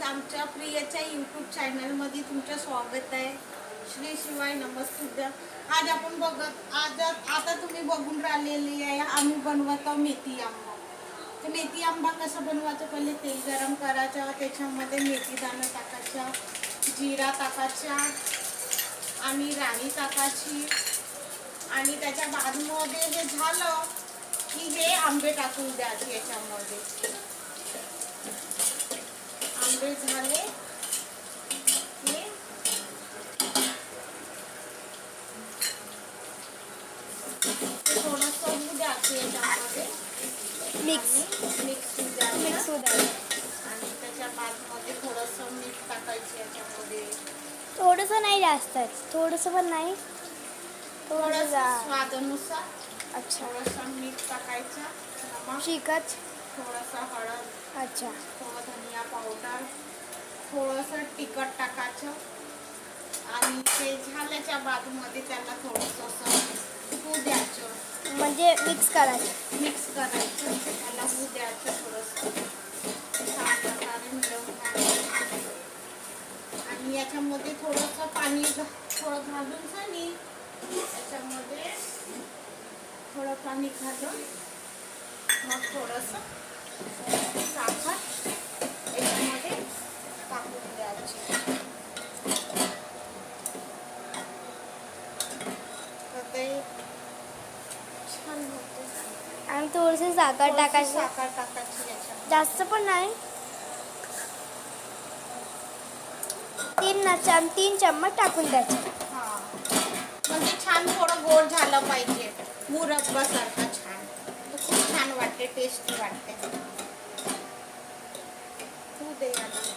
आमच्या प्रियच्या यूट्यूब चॅनलमध्ये तुमचं स्वागत आहे. श्री शिवाय नमस्तुभ्य. आज आपण आता तुम्ही बघून राहिलेली आहे आम्ही बनवतो मेथी आंबा. तर मेथी आंबा कसं बनवायचं, पहिले तेल गरम करायचं, त्याच्यामध्ये मेथी दाणा टाकायचा, जिरा टाकायचा आणि राणी टाकायची आणि त्याच्या बाजूमध्ये हे झालं की हे आंबे टाकून द्यायचे. याच्यामध्ये आंबे झाले की थोडंसं होऊ द्यायचं याच्यामध्ये, मिक्स होऊ द्यायचं आणि त्याच्या बाजूमध्ये थोडंसं मीठ टाकायचं याच्यामध्ये. थोडंसं नाही, जास्त थोडंसं पण नाही, थोडंसं स्वादानुसार. अच्छा. थोडंसं मीठ टाकायचं, नमक, चिकट, थोडंसं हळद, अच्छा, थोडं धनिया पावडर, थोडंसं तिखट टाकायचं आणि ते झाल्याच्या बाजूमध्ये त्याला थोडंसं असं होऊ द्यायचं, म्हणजे मिक्स करायचं. त्याला होऊ द्यायचं थोडंसं छान प्रकारे मिळवून घालायचं आणि याच्यामध्ये थोडंसं पाणी थोडं घालून झाली, याच्यामध्ये थोडं पाणी घालून मग थोडंसं साखर याच्यामध्ये टाकून द्यायची. तर ते छान होते. आणि थोडंसं साखर टाकायचं, साखर टाकायची याच्यामध्ये, जास्त पण नाही. 3 चम्मच टाकून द्यायचे. हां, म्हणजे छान थोडं गोड झालं पाहिजे, मुरब्बासारखं छान. खूप छान वाटते, टेस्टी वाटते. होऊ दे आता.